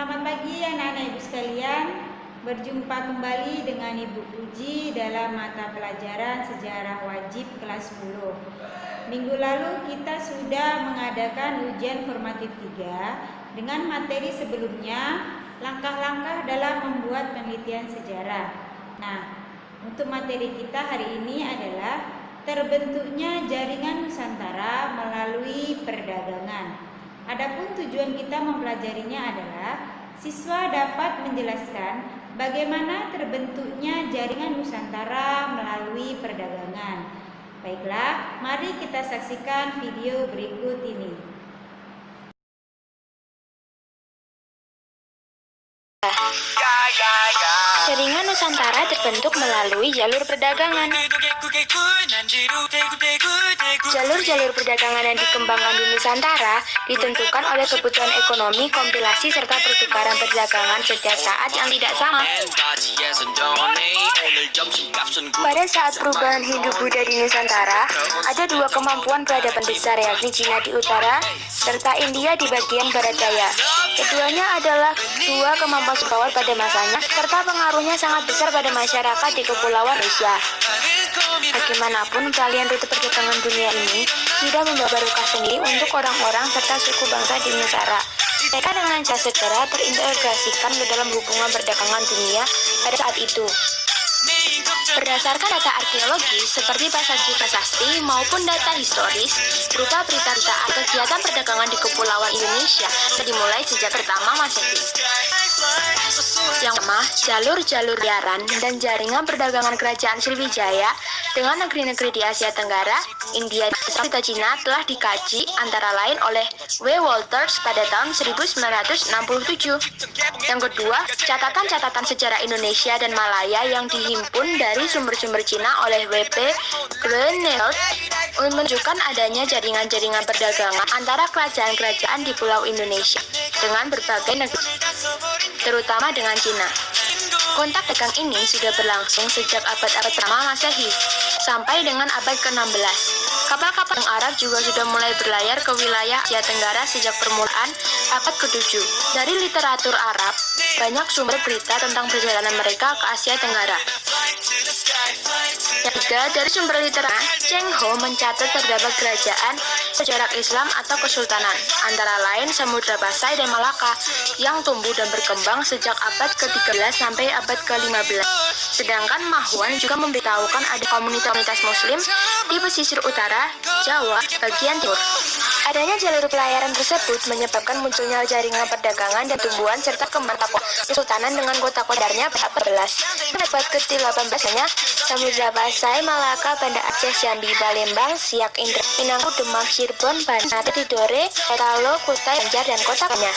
Selamat pagi anak-anak ibu sekalian. Berjumpa kembali dengan Ibu Puji dalam mata pelajaran Sejarah Wajib kelas 10. Minggu lalu kita sudah mengadakan ujian formatif 3 dengan materi sebelumnya, langkah-langkah dalam membuat penelitian sejarah. Nah, untuk materi kita hari ini adalah terbentuknya jaringan Nusantara melalui perdagangan. Adapun tujuan kita mempelajarinya adalah siswa dapat menjelaskan bagaimana terbentuknya jaringan Nusantara melalui perdagangan. Baiklah, mari kita saksikan video berikut ini. Jaringan Nusantara terbentuk melalui jalur perdagangan. Jalur-jalur perdagangan yang dikembangkan di Nusantara ditentukan oleh kebutuhan ekonomi, kompilasi, serta pertukaran perdagangan setiap saat yang tidak sama. Pada saat perubahan Hindu-Buddha di Nusantara, ada dua kemampuan peradaban besar, yakni Cina di utara serta India di bagian barat daya. Keduanya adalah dua kemampuan superpower pada masanya, serta pengaruhnya sangat besar pada masyarakat di Kepulauan Asia. Bagaimanapun, peralihan rute perdagangan dunia ini sudah membawa barokah sendiri untuk orang-orang serta suku bangsa di Nusantara. Mereka dengan cara segera terintegrasikan ke dalam hubungan perdagangan dunia pada saat itu. Berdasarkan data arkeologis seperti prasasti-prasasti maupun data historis berupa berita-berita kegiatan perdagangan di Kepulauan Indonesia dimulai sejak pertama Masehi. Yang pertama, jalur-jalur liaran dan jaringan perdagangan kerajaan Sriwijaya dengan negeri-negeri di Asia Tenggara, India, dan Cina telah dikaji antara lain oleh W. Walters pada tahun 1967. Yang kedua, catatan-catatan sejarah Indonesia dan Malaya yang dihimpun dari sumber-sumber Cina oleh W.P. Groenewold menunjukkan adanya jaringan-jaringan perdagangan antara kerajaan-kerajaan di Pulau Indonesia dengan berbagai negeri, terutama dengan Cina. Kontak dagang ini sudah berlangsung sejak abad-abad pertama Masehi sampai dengan abad ke-16. Kapal-kapal Arab juga sudah mulai berlayar ke wilayah Asia Tenggara sejak permulaan abad ke-7. Dari literatur Arab, banyak sumber berita tentang perjalanan mereka ke Asia Tenggara. Yang ketiga, dari sumber literatur, Cheng Ho mencatat terdapat kerajaan sejarah Islam atau kesultanan, antara lain Samudra Pasai dan Malaka, yang tumbuh dan berkembang sejak abad ke-13 sampai abad ke-15. Sedangkan Mahwan juga memberitahukan ada komunitas Muslim di pesisir utara Jawa bagian timur. Adanya jalur pelayaran tersebut menyebabkan munculnya jaringan perdagangan dan tumbuhan serta kembang kesultanan dengan kota-kotanya pada abad 11. Pada abad ke-18 hanya Samudra Pasai, Malaka, Banda Aceh, Jambi, Palembang, Siak, Indra, Minangkabau, Demak, Cirebon, Banat, Tidore, Talo, Kutai, Banjar, dan kota lainnya.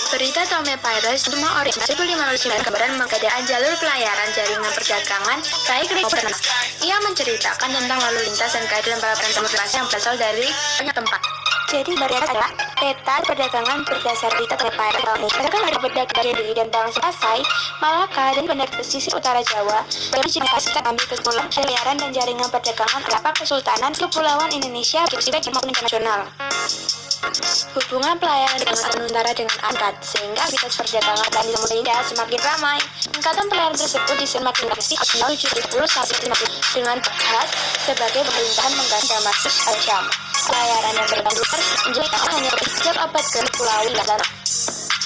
Berita Tome Papyrus Jumlah Ori 1509 gambaran mengadaan jalur pelayaran jaringan perdagangan baik maupun renang. Ia menceritakan tentang lalu lintas dan keadaan para pengguna yang berasal dari banyak tempat. Jadi mereka adalah peta perdagangan berdasar berita Tome Papyrus. Mereka ada berdagang dari dan bangsa Pasai, Malaka, dan bandar pesisir utara Jawa. Bagi Cina kita ambil kesimpulan pelayaran dan jaringan perdagangan adalah kesultanan Kepulauan Indonesia bersifat maupun internasional. Hubungan pelayaran dengan Nusantara dengan angkat, sehingga aktivitas perdagangan dan Indonesia semakin ramai. Tingkatan pelayaran tersebut disemakin bersih tahun 70 sampai 50 dengan Baghdad sebagai pemerintahan mengganti Damaskus al-Syam. Pelayaran yang berlanjut menjadi hanya sejak abad ke-10 dan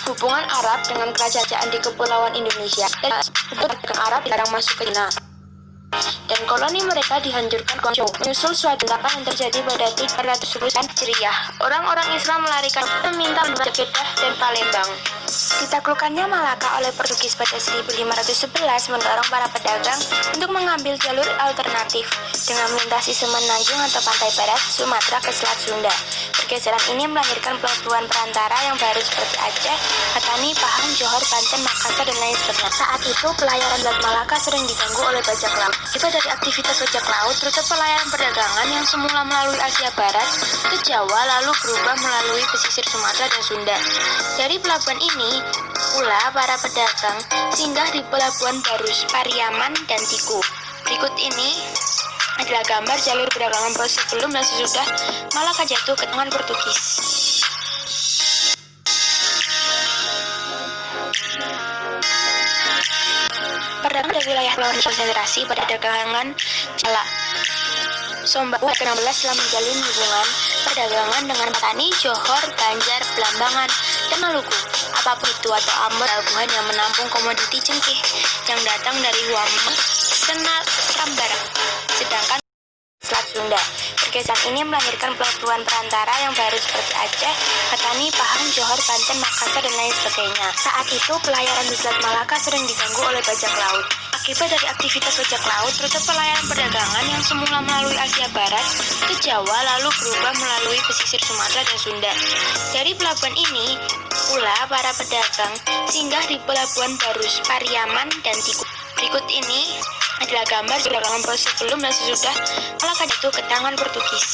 hubungan Arab dengan kerajaan di Kepulauan Indonesia dan hubungan Arab dilarang masuk ke Cina. Dan koloni mereka dihancurkan Guangzhou. Menyusul suatu ledakan yang terjadi pada 310 Hijriah, orang-orang Islam melarikan meminta membuat Jeddah dan Palembang. Ditaklukkannya Malaka oleh Portugis pada 1511 mendorong para pedagang untuk mengambil jalur alternatif dengan melintasi Semenanjung atau pantai barat Sumatera ke Selat Sunda. Pergeseran ini melahirkan pelabuhan perantara yang baru seperti Aceh, Patani, Pahang, Johor, Banten, Makassar, dan lain sebagainya. Saat itu pelayaran Laut Malaka sering diganggu oleh bajak laut. Akibat dari aktivitas bajak laut, rute pelayaran perdagangan yang semula melalui Asia Barat ke Jawa lalu berubah melalui pesisir Sumatera dan Sunda. Dari pelabuhan ini pula para pedagang singgah di pelabuhan Barus, Pariaman, dan Tiku. Berikut ini adalah gambar jalur perdagangan sebelum dan sesudah Malaka jatuh ke tangan Portugis. Perdagangan pada wilayah Pulau konsentrasi pada perdagangan jala. Somba ke-16 telah menjalin hubungan perdagangan dengan petani Johor, Banjar, Belambangan, dan Maluku. Apapun itu atau Ambon, pelabuhan yang menampung komoditi cengkeh yang datang dari Huamu, Seram Barat. Sedangkan Selat Sunda. Pergeseran ini melahirkan pelabuhan perantara yang baru seperti Aceh, Petani, Pahang, Johor, Banten, Makassar, dan lain sebagainya. Saat itu, pelayaran di Selat Malaka sering diganggu oleh bajak laut. Akibat dari aktivitas bajak laut, rute pelayaran perdagangan yang semula melalui Asia Barat ke Jawa lalu berubah melalui pesisir Sumatera dan Sunda. Dari pelabuhan ini, pula para pedagang singgah di pelabuhan Barus, Pariaman, dan Tikuk. Berikut ini adalah gambar perdagangan sebelum dan sesudah Malaka jatuh ke tangan Portugis.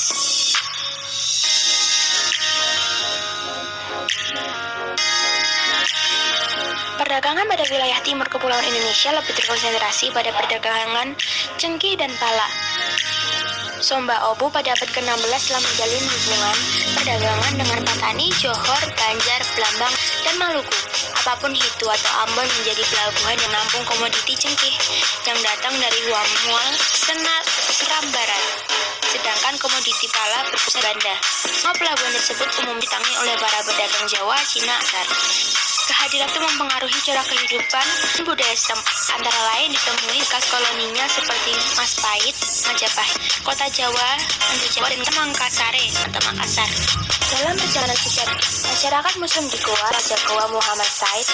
Perdagangan pada wilayah timur kepulauan Indonesia lebih terkonsentrasi pada perdagangan cengkeh dan pala. Somba Obu pada abad ke-16 telah menjalin hubungan perdagangan dengan petani Johor, Banjar, Belambang, dan Maluku. Apapun itu atau Ambon menjadi pelabuhan yang menampung komoditi cengkeh yang datang dari Huamual, Seram Barat. Sedangkan komoditi pala berpusat Banda. Semua pelabuhan tersebut umum ditangani oleh para pedagang Jawa, Cina, Asar. Kehadiran itu mempengaruhi cara kehidupan dan budaya setempat. Antara lain ditemui bekas koloninya seperti Majapahit, Kota Jawa, dan Mangkasare atau Makassar. Dalam perjalanan sejarah, masyarakat Muslim di Goa, Raja Goa Muhammad Said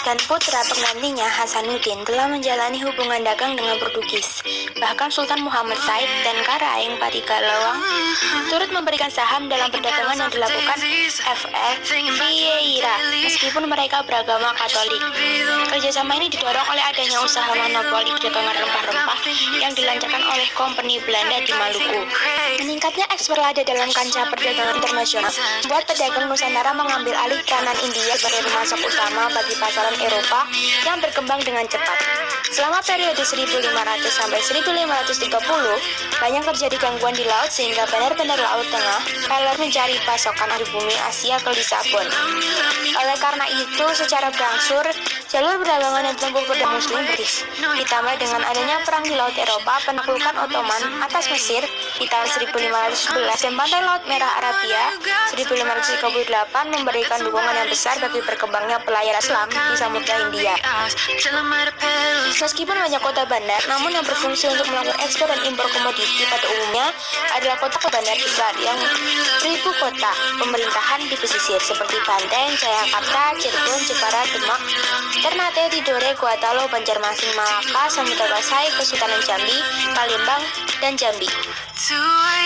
dan putra penggantinya Hasanuddin telah menjalani hubungan dagang dengan Portugis. Bahkan Sultan Muhammad Said dan Karaeng Patigalawang turut memberikan saham dalam perdagangan yang dilakukan F.F. Vieira, meskipun mereka beragama Katolik. Kerjasama ini didorong oleh adanya usaha monopoli perdagangan rempah-rempah yang dilancarkan oleh Kompeni Belanda di Maluku. Meningkatnya ekspor lada dalam kancah perdagangan internasional membuat pedagang Nusantara mengambil alih peranan India sebagai pemasok utama bagi pasaran Eropa yang berkembang dengan cepat. Selama periode 1500 sampai 1530, banyak terjadi gangguan di laut sehingga benar-benar Laut Tengah rela mencari pasokan di bumi Asia ke Lisabon. Oleh karena itu, secara berangsur, jalur perdagangan yang ditempuh perdana Muslim British, ditambah dengan adanya perang di Laut Eropa, penaklukan Ottoman atas Mesir di tahun 1511 dan Pantai Laut Merah Arabia 1538 memberikan dukungan yang besar bagi berkembangnya pelayaran Islam di Samudra Hindia. Meskipun banyak kota bandar, namun yang berfungsi untuk melakukan ekspor dan impor komoditi pada umumnya adalah kota bandar besar yang beribu kota pemerintahan di pesisir seperti Banten, Jayakarta, Cirebon, Jepara, Demak, Ternate, Tidore, Gorontalo, Banjarmasin, Malaka, Samudra Pasai, Kesultanan Jambi, Palembang, dan Jambi.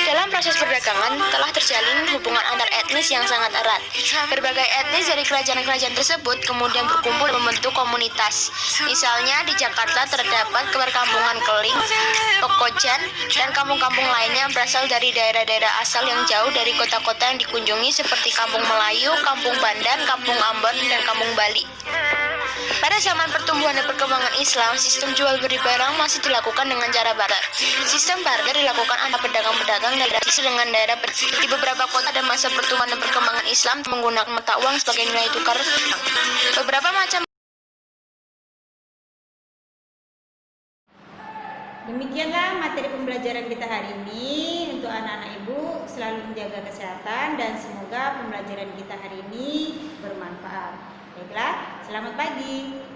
Dalam proses perdagangan telah terjalin hubungan antar etnis yang sangat erat. Berbagai etnis dari kerajaan-kerajaan tersebut kemudian berkumpul membentuk komunitas. Misalnya di Jakarta terdapat perkampungan Keling, Pekojan, dan kampung-kampung lainnya yang berasal dari daerah-daerah asal yang jauh dari kota-kota yang dikunjungi seperti Kampung Melayu, Kampung Pandan, Kampung Ambon, dan Kampung Bali. Pada zaman pertumbuhan dan perkembangan Islam, sistem jual beli barang masih dilakukan dengan cara barter. Sistem barter dilakukan antara pedagang-pedagang dari sisi dengan daerah di beberapa kota dan masa pertumbuhan dan perkembangan Islam menggunakan mata uang sebagai nilai tukar. Beberapa macam. Demikianlah materi pembelajaran kita hari ini. Untuk anak-anak ibu selalu menjaga kesehatan dan semoga pembelajaran kita hari ini bermanfaat. Baiklah, selamat pagi.